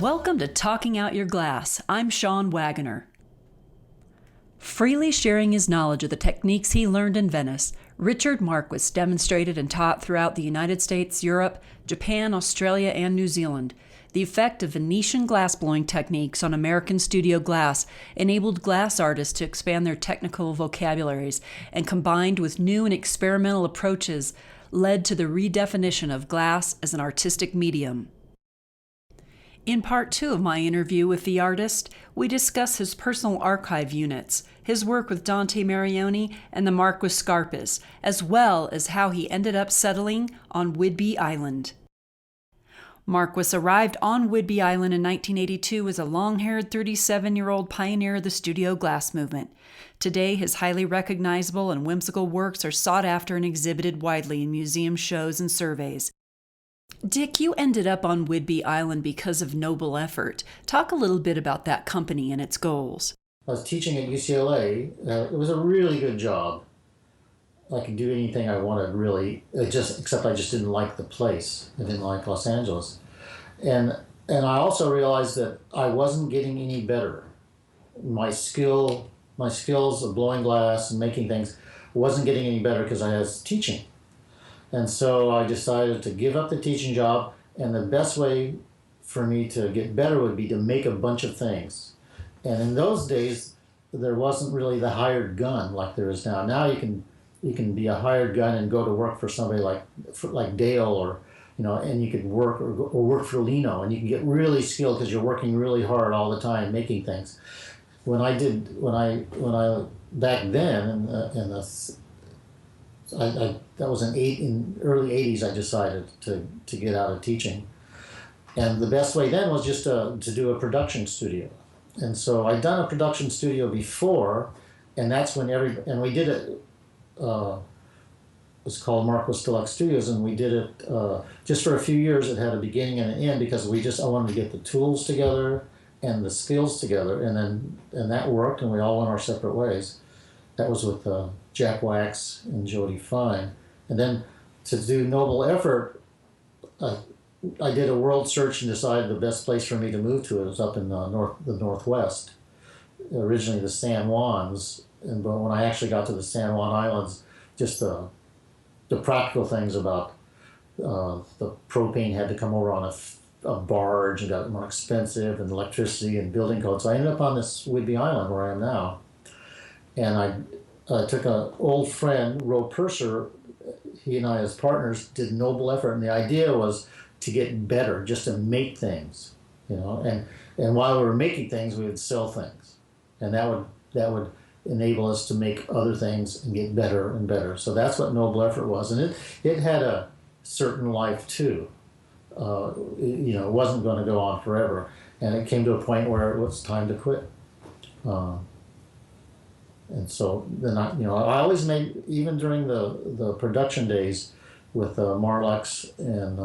Welcome to Talking Out Your Glass. I'm Sean Wagoner. Freely sharing his knowledge of the techniques he learned in Venice, Richard Marquis demonstrated and taught throughout the United States, Europe, Japan, Australia, and New Zealand. The effect of Venetian glassblowing techniques on American studio glass enabled glass artists to expand their technical vocabularies, and combined with new and experimental approaches, led to the redefinition of glass as an artistic medium. In part 2 of my interview with the artist, we discuss his personal archive units, his work with Dante Marioni and the Marquiscarpas, as well as how he ended up settling on Whidbey Island. Marquis arrived on Whidbey Island in 1982 as a long-haired 37-year-old pioneer of the studio glass movement. Today, his highly recognizable and whimsical works are sought after and exhibited widely in museum shows and surveys. Dick, you ended up on Whidbey Island because of Noble Effort. Talk a little bit about that company and its goals. I was teaching at UCLA. It was a really good job. I could do anything I wanted, really, except I just didn't like the place. I didn't like Los Angeles. And I also realized that I wasn't getting any better. My skills of blowing glass and making things wasn't getting any better because I was teaching. And so I decided to give up the teaching job, and the best way for me to get better would be to make a bunch of things. And in those days, there wasn't really the hired gun like there is now. Now you can be a hired gun and go to work for somebody like Dale, or and you could work or work for Lino, and you can get really skilled because you're working really hard all the time making things. When I back then that was in early 80s, I decided to get out of teaching. And the best way then was just to do a production studio. And so I'd done a production studio before, and that's when we did it. It was called Marquis Deluxe Studios, and we did it just for a few years. It had a beginning and an end because I wanted to get the tools together and the skills together, and that worked, and we all went our separate ways. That was with Jack Wax and Jody Fine. And then to do Noble Effort, I did a world search and decided the best place for me to move to was up in the Northwest. Originally the San Juans, but when I actually got to the San Juan Islands, just the practical things about the propane had to come over on a barge and got more expensive, and electricity and building codes. So I ended up on this Whidbey Island where I am now. And I took an old friend, Ro Purser. He and I, as partners, did Noble Effort, and the idea was to get better, just to make things, And while we were making things, we would sell things, and that would enable us to make other things and get better and better. So that's what Noble Effort was, and it had a certain life too. It wasn't going to go on forever, and it came to a point where it was time to quit. And so then I always made, even during the production days with Marlux and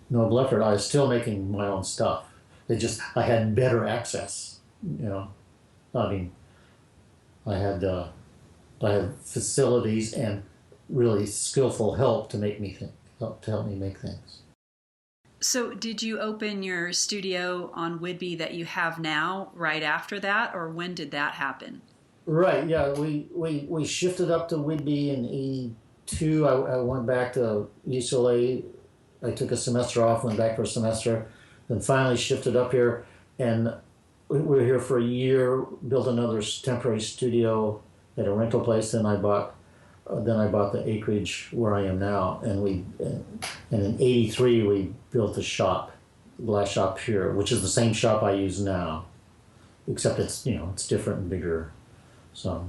Noble Effort, I was still making my own stuff. I had better access, I mean, I had facilities and really skillful help to help me make things. So did you open your studio on Whidbey that you have now right after that, or when did that happen? Right, yeah, we shifted up to Whidbey in 82. I went back to UCLA. I took a semester off, went back for a semester, then finally shifted up here, and we were here for a year, built another temporary studio at a rental place. Then I bought the acreage where I am now, and in 83 we built a glass shop here, which is the same shop I use now, except it's different and bigger. So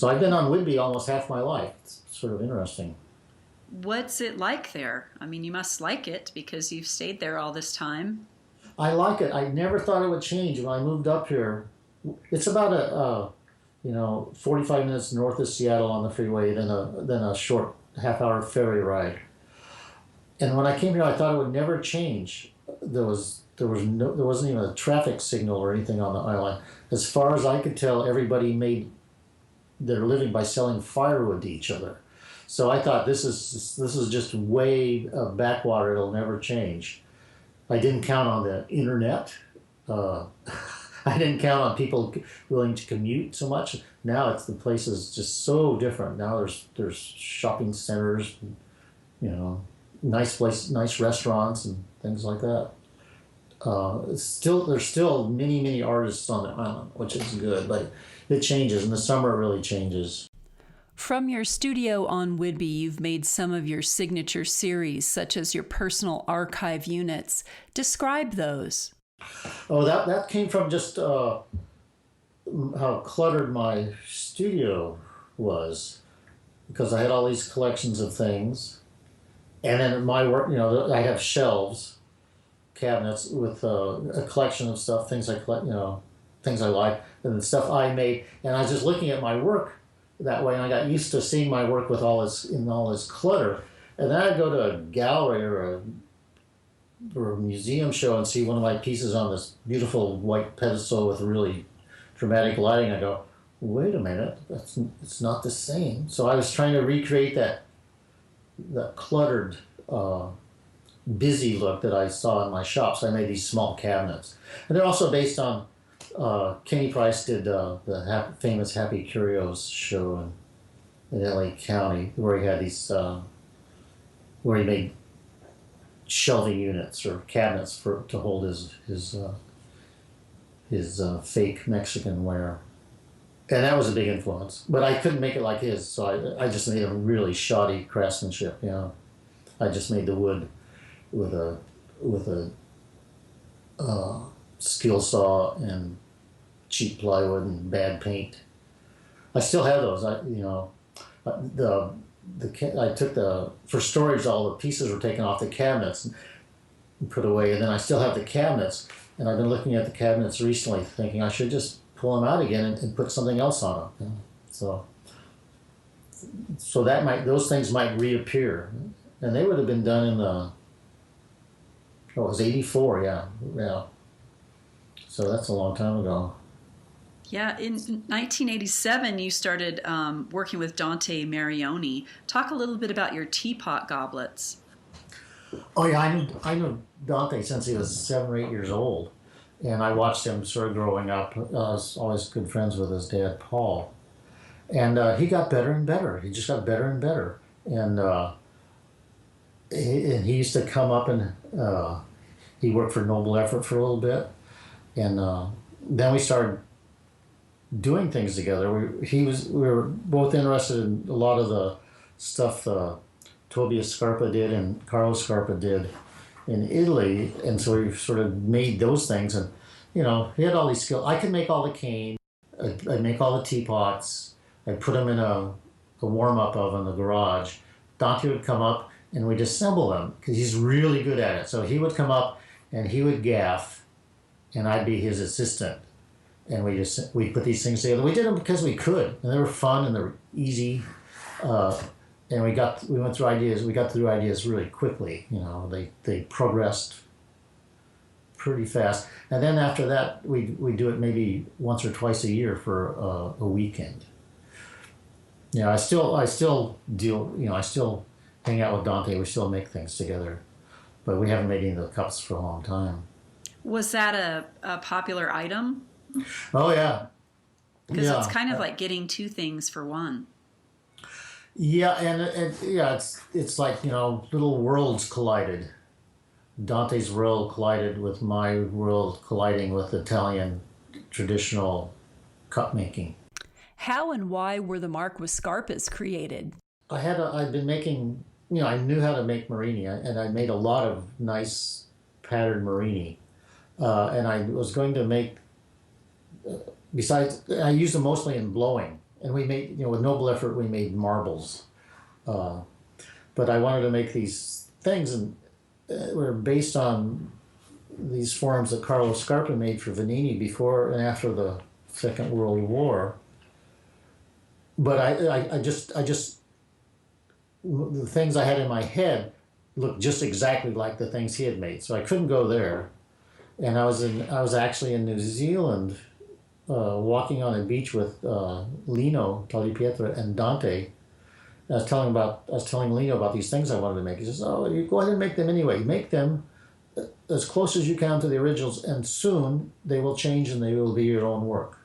I've been on Whidbey almost half my life. It's sort of interesting. What's it like there? I mean, you must like it because you've stayed there all this time. I like it. I never thought it would change when I moved up here. It's about 45 minutes north of Seattle on the freeway, then a short half-hour ferry ride. And when I came here, I thought it would never change. There wasn't even a traffic signal or anything on the island. As far as I could tell, everybody made their living by selling firewood to each other. So I thought this is just way backwater. It'll never change. I didn't count on the internet. Uh, I didn't count on people willing to commute so much. Now the place is just so different. Now there's shopping centers, nice restaurants and things like that. There's still many artists on the island, which is good, but it changes. In the summer, it really changes. From your studio on Whidbey, you've made some of your signature series, such as your personal archive units. Describe those. Oh, that came from just how cluttered my studio was, because I had all these collections of things, and then my work, I have shelves, cabinets with a collection of stuff, things I collect, things I like, and the stuff I made, and I was just looking at my work that way, and I got used to seeing my work with all this clutter, and then I'd go to a gallery or a museum show and see one of my pieces on this beautiful white pedestal with really dramatic lighting. I go, wait a minute, it's not the same. So I was trying to recreate that cluttered, busy look that I saw in my shop. So I made these small cabinets, and they're also based on Kenny Price did the famous Happy Curios show in LA County, where he had these where he made shelving units or cabinets to hold his fake Mexican ware, and that was a big influence. But I couldn't make it like his, so I just made a really shoddy craftsmanship. I just made the wood with a skill saw and cheap plywood and bad paint. I still have those. I took for storage, all the pieces were taken off the cabinets and put away, and then I still have the cabinets, and I've been looking at the cabinets recently thinking I should just pull them out again and put something else on them. So those things might reappear, and they would have been done in it was 84, yeah. So that's a long time ago. Yeah, in 1987, you started working with Dante Marioni. Talk a little bit about your teapot goblets. Oh yeah, I knew Dante since he was 7 or 8 years old, and I watched him sort of growing up. I was always good friends with his dad, Paul, and he got better and better. He just got better and better, and he used to come up and he worked for Noble Effort for a little bit, and then we started doing things together. We were both interested in a lot of the stuff Tobias Scarpa did and Carlos Scarpa did in Italy, and so we sort of made those things. And he had all these skills. I could make all the cane. I'd make all the teapots. I'd put them in a warm-up oven in the garage. Dante would come up and we'd assemble them because he's really good at it. So he would come up and he would gaff, and I'd be his assistant. And we'd put these things together. We did them because we could, and they were fun and they were easy. And we went through ideas. We got through ideas really quickly. They progressed pretty fast. And then after that, we do it maybe once or twice a year for a weekend. I still deal. I still hang out with Dante. We still make things together, but we haven't made any of the cups for a long time. Was that a popular item? Oh yeah, because it's kind of like getting two things for one. Yeah, and it's like little worlds collided. Dante's world collided with my world, colliding with Italian traditional cup making. How and why were the Marquiscarpas created? I'd been making. I knew how to make murrine, and I made a lot of nice patterned murrine, and I was going to make. Besides, I used them mostly in blowing, and we made, with Noble Effort, we made marbles. But I wanted to make these things, and were based on these forms that Carlos Scarpa made for Venetian before and after the Second World War. But I just the things I had in my head looked just exactly like the things he had made, so I couldn't go there. And I was actually in New Zealand, walking on a beach with Lino Talipietro and Dante. I was telling Lino about these things I wanted to make. He says, "Oh, you go ahead and make them anyway. Make them, as close as you can to the originals, and soon they will change and they will be your own work.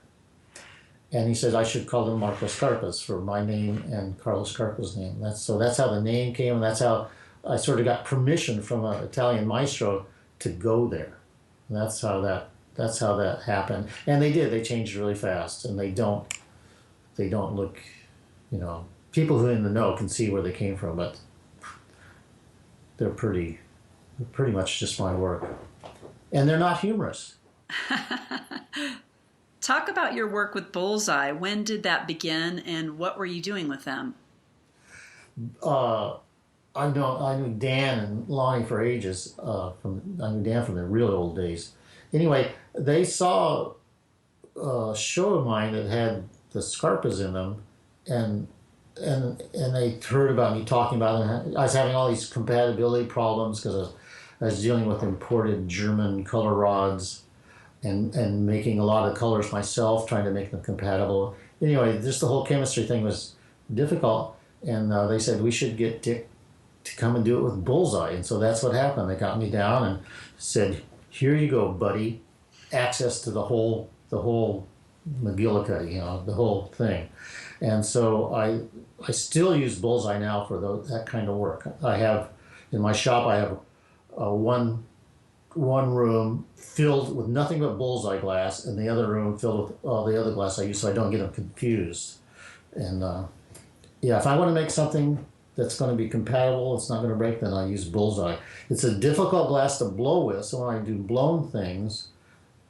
And he said I should call them Marquiscarpas for my name and Carlos Scarpa's name. That's how the name came, and that's how I sort of got permission from an Italian maestro to go there. And that's how that happened. And they did. They changed really fast, and they don't look, people who are in the know can see where they came from, but they're pretty much just my work. And they're not humorous. Talk about your work with Bullseye. When did that begin, and what were you doing with them? I knew Dan and Lonnie for ages. I knew Dan from the real old days. Anyway, they saw a show of mine that had the Scarpas in them, and they heard about me talking about it. I was having all these compatibility problems because I was dealing with imported German color rods and making a lot of colors myself, trying to make them compatible. Anyway, just the whole chemistry thing was difficult, and they said we should get Dick to come and do it with Bullseye. And so that's what happened. They got me down and said, here you go, buddy, access to the whole McGillicuddy, the whole thing. And so I still use Bullseye now for that kind of work. I have, in my shop, I have one room filled with nothing but Bullseye glass, and the other room filled with all the other glass I use, so I don't get them confused. And if I want to make something that's going to be compatible, it's not going to break, then I use Bullseye. It's a difficult glass to blow with, so when I do blown things,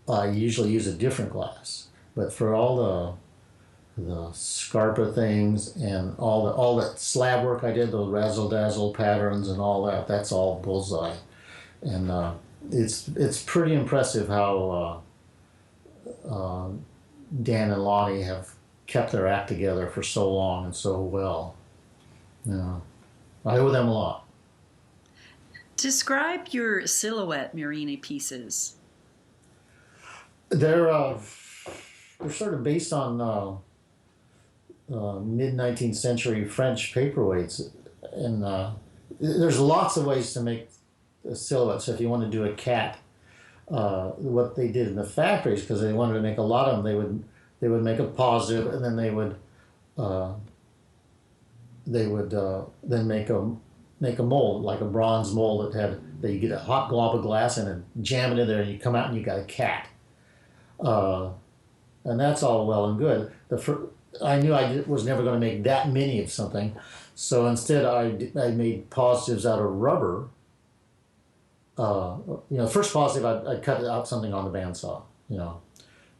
I usually use a different glass. But for all the Scarpa things and all that slab work I did, those razzle-dazzle patterns and all that, that's all Bullseye. And it's pretty impressive how Dan and Lonnie have kept their act together for so long and so well. I owe them a lot. Describe your silhouette murrine pieces. They're sort of based on mid-19th century French paperweights, and there's lots of ways to make a silhouette. So if you want to do a cat, what they did in the factories, because they wanted to make a lot of them, they would make a positive, and then they would then make a mold, like a bronze mold that you get a hot glob of glass in and jam it in there, and you come out and you got a cat. And that's all well and good. I knew I was never going to make that many of something, so instead I made positives out of rubber. First positive I'd cut out something on the bandsaw.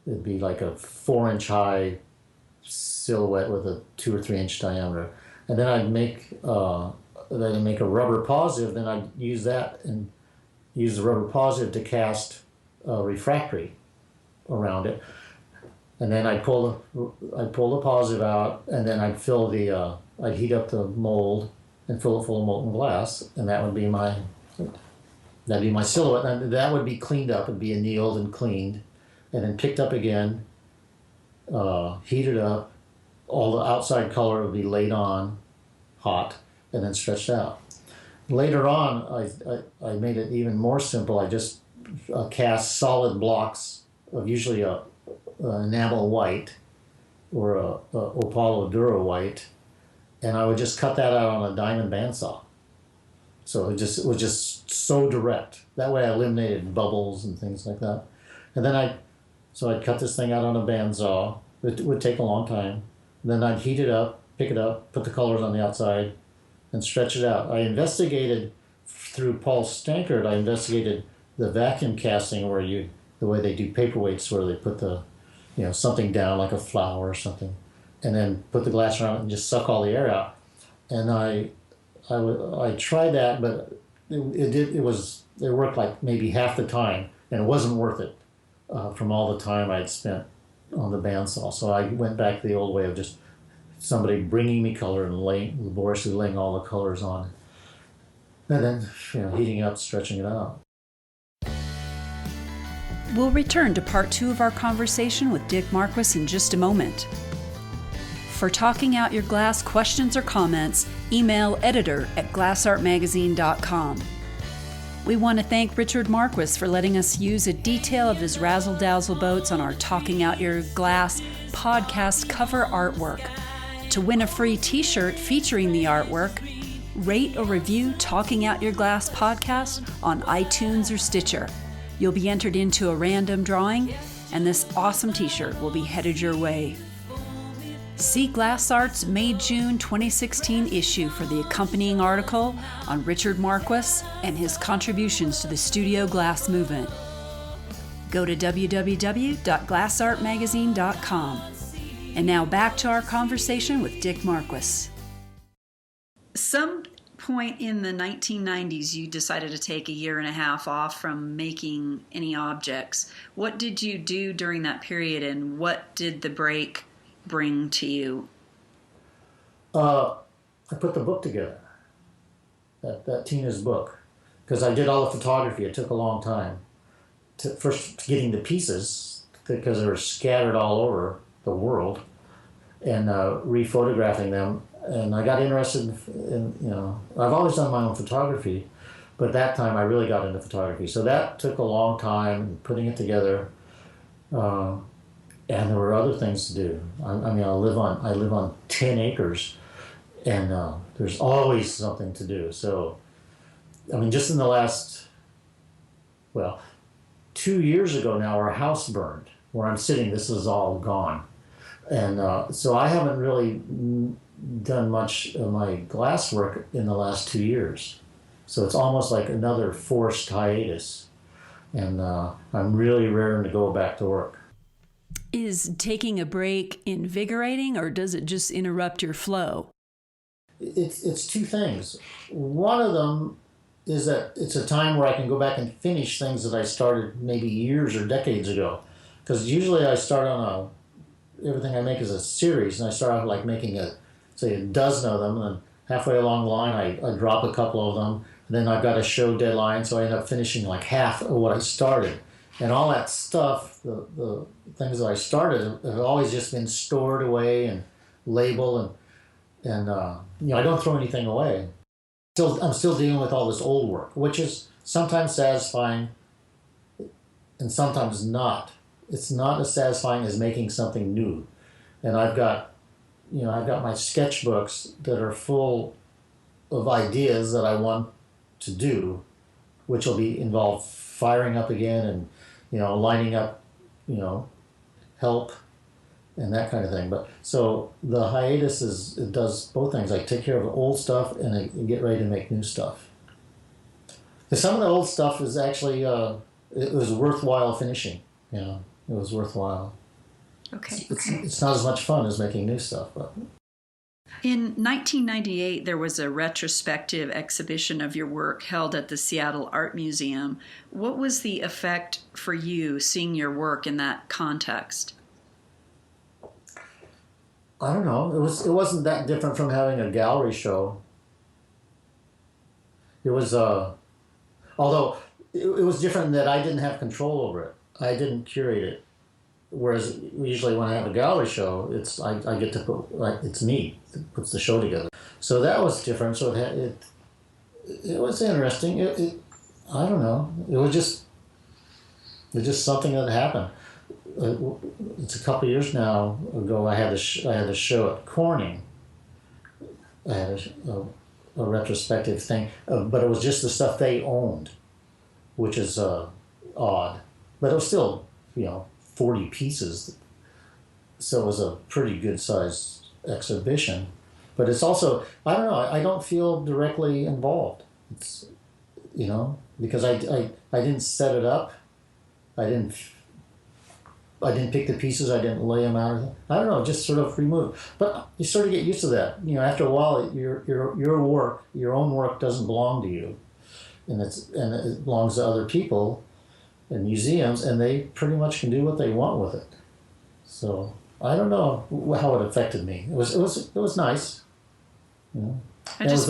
It'd be like a 4-inch high silhouette with a 2 or 3 inch diameter, and then I'd make a rubber positive. Then I'd use that and use the rubber positive to cast refractory around it, and then I'd pull the positive out, and then I'd heat up the mold and fill it full of molten glass, and that'd be my silhouette. And that would be cleaned up. It'd be annealed and cleaned, and then picked up again, heated up. All the outside color would be laid on hot and then stretched out. Later on, I made it even more simple. I just cast solid blocks of usually a enamel white or a Opalo Dura white, and I would just cut that out on a diamond bandsaw. So it was just so direct. That way I eliminated bubbles and things like that. And then I'd cut this thing out on a bandsaw. It would take a long time. And then I'd heat it up, pick it up, put the colors on the outside, and stretch it out. I investigated through Paul Stankert. I investigated the vacuum casting the way they do paperweights, where they put something down like a flower or something, and then put the glass around it and just suck all the air out. And I tried that, but it worked like maybe half the time, and it wasn't worth it from all the time I'd spent on the bandsaw. So I went back to the old way of just somebody bringing me color and laboriously laying all the colors on, and then heating up, stretching it out. We'll return to part 2 of our conversation with Dick Marquis in just a moment. For Talking Out Your Glass questions or comments, email editor@glassartmagazine.com. We want to thank Richard Marquis for letting us use a detail of his razzle-dazzle boats on our Talking Out Your Glass podcast cover artwork. To win a free t-shirt featuring the artwork, rate or review Talking Out Your Glass podcast on iTunes or Stitcher. You'll be entered into a random drawing, and this awesome t-shirt will be headed your way. See Glass Art's May June 2016 issue for the accompanying article on Richard Marquis and his contributions to the studio glass movement. Go to www.glassartmagazine.com. And now back to our conversation with Dick Marquis. Some point in the 1990s, you decided to take a year and a half off from making any objects. What did you do during that period, and what did the break bring to you? I put the book together, that Tina's book, because I did all the photography. It took a long time first getting the pieces, because they were scattered all over the world, and re-photographing them. And I got interested in, I've always done my own photography, but that time I really got into photography. So that took a long time, putting it together. And there were other things to do. I live on 10 acres, and there's always something to do. So, just in the last, 2 years ago now, our house burned. Where I'm sitting, this is all gone. And so I haven't really done much of my glass work in the last 2 years. So it's almost like another forced hiatus. And I'm really raring to go back to work. Is taking a break invigorating, or does it just interrupt your flow? It's two things. One of them is that it's a time where I can go back and finish things that I started maybe years or decades ago. Because usually I start on everything I make is a series, and I start out like making a dozen of them, and halfway along the line I drop a couple of them, and then I've got a show deadline, so I end up finishing like half of what I started. And all that stuff, the things that I started, have always just been stored away and labeled, and I don't throw anything away. I'm still dealing with all this old work, which is sometimes satisfying and sometimes not. It's not as satisfying as making something new. And I've got my sketchbooks that are full of ideas that I want to do, which will involve firing up again and lining up, help and that kind of thing. But so the hiatus it does both things. I take care of the old stuff and I get ready to make new stuff. Because some of the old stuff is actually, it was worthwhile finishing. It was worthwhile. Okay. It's not as much fun as making new stuff, but. In 1998, there was a retrospective exhibition of your work held at the Seattle Art Museum. What was the effect for you seeing your work in that context? I don't know. It wasn't that different from having a gallery show. It was, although it was different in that I didn't have control over it. I didn't curate it. Whereas usually when I have a gallery show, I get to put, it's me that puts the show together. So that was different. So it was interesting. I don't know. It was just something that happened. It's a couple of years now ago. I had a show at Corning. I had a retrospective thing, but it was just the stuff they owned, which is odd. But it was still 40 pieces, so it was a pretty good sized exhibition. But it's also, I don't know, I don't feel directly involved. It's because I didn't set it up. I didn't pick the pieces. I didn't lay them out. I don't know, just sort of remove. But you sort of get used to that. After a while, your work, your own work, doesn't belong to you, and it belongs to other people and museums, and they pretty much can do what they want with it. So I don't know how it affected me. It was nice. I just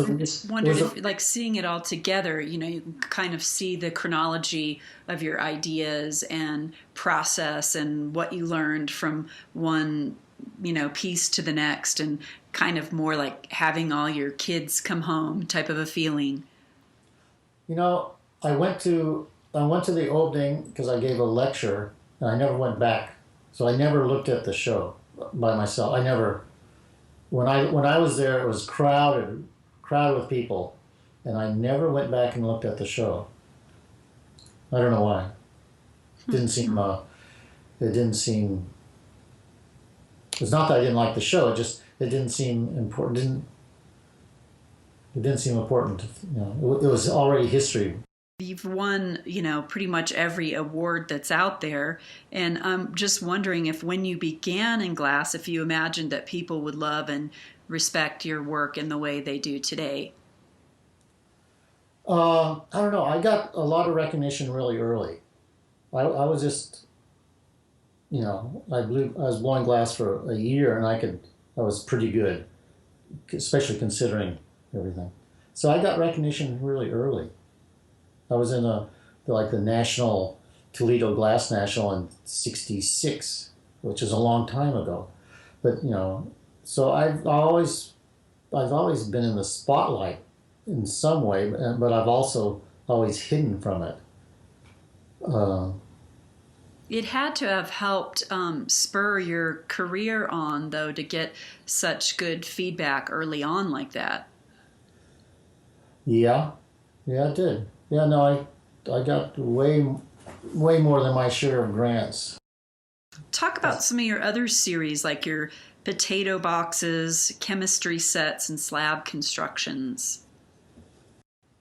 wondered if, seeing it all together, you can kind of see the chronology of your ideas and process and what you learned from one, piece to the next, and kind of more like having all your kids come home type of a feeling. I went to the opening because I gave a lecture, and I never went back. So I never looked at the show by myself. I never. When I was there, it was crowded with people, and I never went back and looked at the show. I don't know why. It didn't seem. It didn't seem. It's not that I didn't like the show. It didn't seem important. It didn't seem important. You know, it was already history. You've won, pretty much every award that's out there. And I'm just wondering if when you began in glass, if you imagined that people would love and respect your work in the way they do today. I don't know. I got a lot of recognition really early. I was just, I was blowing glass for a year, and I was pretty good, especially considering everything. So I got recognition really early. I was in the National Toledo Glass National in '66, which is a long time ago. But so I've always been in the spotlight in some way, but I've also always hidden from it. It had to have helped spur your career on, though, to get such good feedback early on like that. Yeah, it did. Yeah, no, I got way more than my share of grants. Talk about some of your other series, like your potato boxes, chemistry sets, and slab constructions.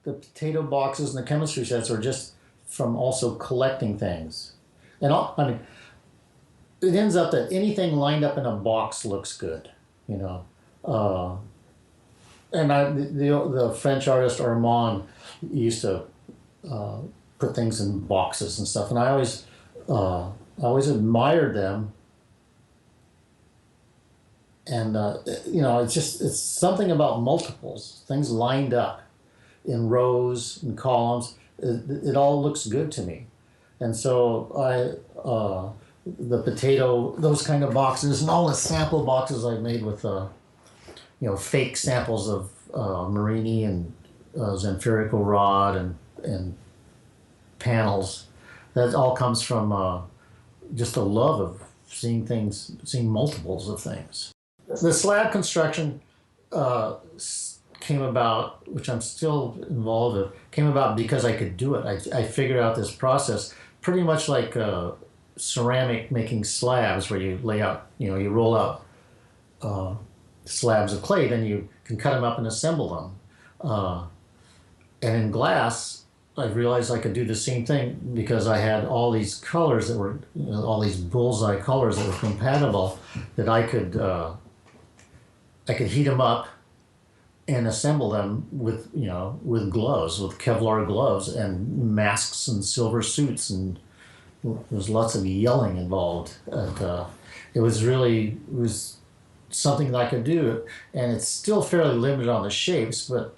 The potato boxes and the chemistry sets are just from also collecting things. And it ends up that anything lined up in a box looks good, And the French artist Armand used to put things in boxes and stuff, and I always admired them. And it's something about multiples, things lined up in rows and columns. It all looks good to me, and so the potato, those kind of boxes, and all the sample boxes I made with fake samples of murrine and Zanferical rod and panels. That all comes from just a love of seeing multiples of things. The slab construction came about, which I'm still involved in, came about because I could do it. I figured out this process pretty much like ceramic making slabs, where you lay out, you roll out slabs of clay, then you can cut them up and assemble them. And in glass, I realized I could do the same thing because I had all these colors that were, all these bullseye colors that were compatible, that I could heat them up and assemble them with gloves, with Kevlar gloves and masks and silver suits, and there's lots of yelling involved. It was something that I could do, and it's still fairly limited on the shapes, but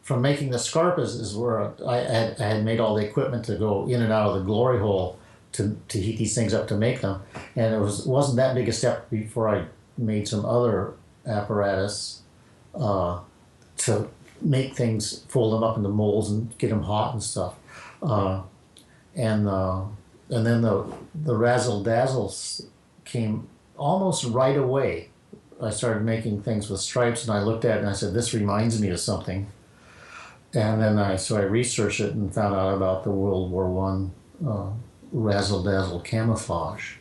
from making the Scarpas is where I had made all the equipment to go in and out of the glory hole to heat these things up to make them, and it wasn't that big a step before I made some other apparatus to make things, fold them up into molds and get them hot and stuff, and then the razzle dazzles came almost right away. I started making things with stripes, and I looked at it and I said, this reminds me of something. And then I researched it and found out about the World War I razzle dazzle camouflage,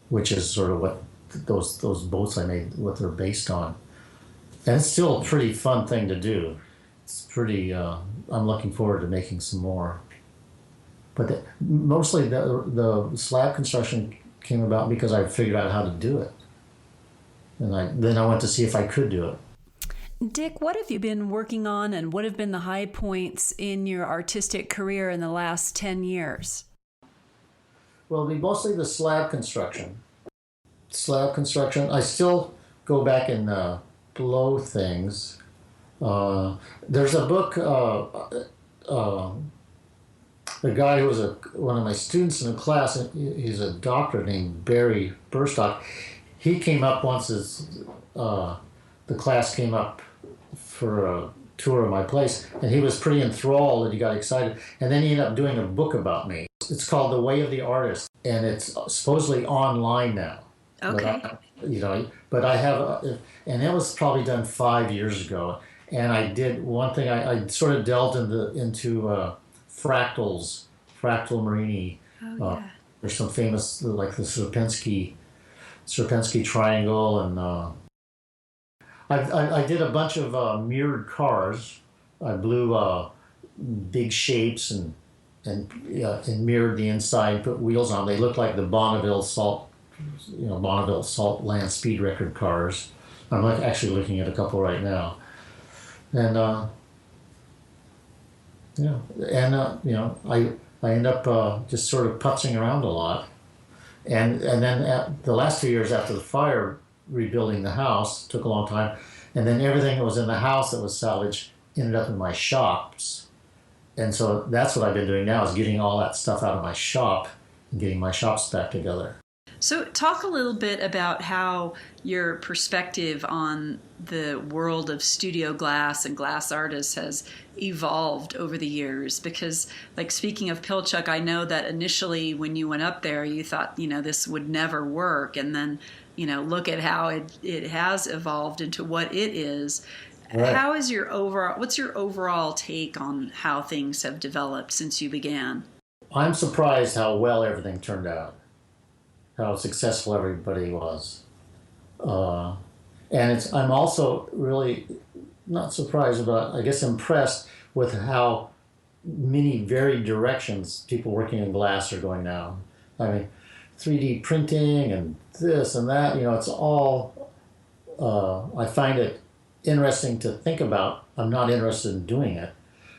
which is sort of what those boats I made, what they're based on. And it's still a pretty fun thing to do. It's pretty. I'm looking forward to making some more. But mostly the slab construction came about because I figured out how to do it. And then I went to see if I could do it. Dick, what have you been working on, and what have been the high points in your artistic career in the last 10 years? Well, it'll be mostly the slab construction. I still go back and blow things. There's a book, the guy who was one of my students in a class, he's a doctor named Barry Burstock. He came up once as the class came up for a tour of my place, and he was pretty enthralled and he got excited. And then he ended up doing a book about me. It's called The Way of the Artist, and it's supposedly online now. Okay. But I have, and it was probably done 5 years ago. And I did one thing. I sort of delved into fractals, fractal murrine. Oh, yeah. There's some famous, like the Sierpinski triangle, and I did a bunch of mirrored cars. I blew big shapes and mirrored the inside, put wheels on. They looked like the Bonneville Salt Land speed record cars. I'm actually looking at a couple right now, and I end up just sort of putzing around a lot, and then at the last 2 years after the fire, rebuilding the house took a long time, and then everything that was in the house that was salvaged ended up in my shops, and so that's what I've been doing now, is getting all that stuff out of my shop and getting my shops back together. So talk a little bit about how your perspective on the world of studio glass and glass artists has evolved over the years. Because, like, speaking of Pilchuck, I know that initially when you went up there, you thought, this would never work. And then, look at how it has evolved into what it is. Right. What's your overall take on how things have developed since you began? I'm surprised how well everything turned out. How successful everybody was. And I'm also really not surprised, but I guess impressed with how many varied directions people working in glass are going now. I mean, 3D printing and this and that, it's all, I find it interesting to think about. I'm not interested in doing it,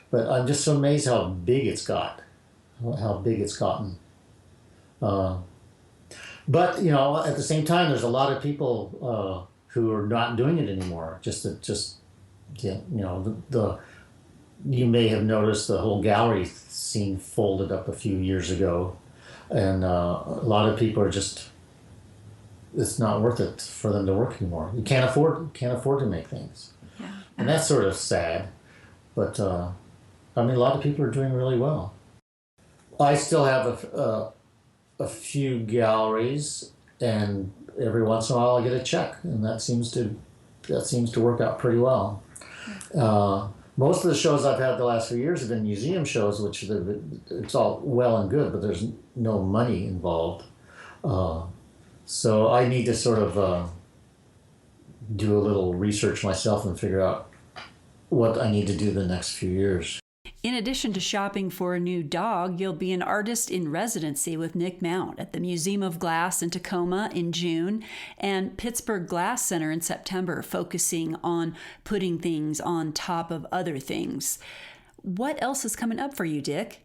but I'm just so amazed how big it's gotten. But at the same time, there's a lot of people who are not doing it anymore. You may have noticed the whole gallery scene folded up a few years ago, and a lot of people are just. It's not worth it for them to work anymore. You can't afford to make things, yeah. And that's sort of sad. But a lot of people are doing really well. I still have a few galleries, and every once in a while I get a check, and that seems to work out pretty well. Most of the shows I've had the last few years have been museum shows, which it's all well and good, but there's no money involved. So I need to sort of do a little research myself and figure out what I need to do the next few years. In addition to shopping for a new dog, you'll be an artist in residency with Nick Mount at the Museum of Glass in Tacoma in June and Pittsburgh Glass Center in September, focusing on putting things on top of other things. What else is coming up for you, Dick?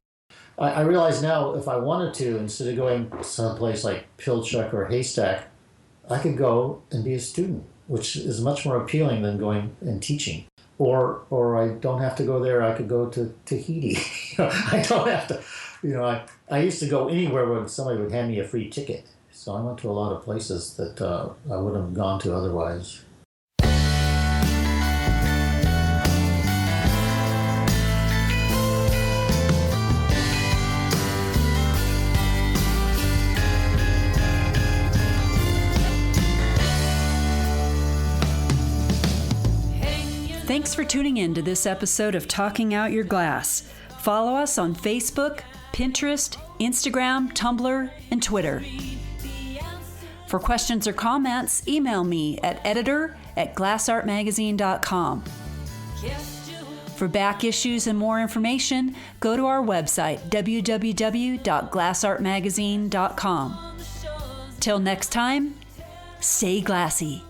I realize now, if I wanted to, instead of going someplace like Pilchuck or Haystack, I could go and be a student, which is much more appealing than going and teaching. Or I don't have to go there. I could go to Tahiti. I don't have to. I used to go anywhere where somebody would hand me a free ticket. So I went to a lot of places that I wouldn't have gone to otherwise. Thanks for tuning in to this episode of Talking Out Your Glass. Follow us on Facebook, Pinterest, Instagram, Tumblr, and Twitter. For questions or comments, email me at editor@glassartmagazine.com. For back issues and more information, go to our website, www.glassartmagazine.com. Till next time, stay glassy.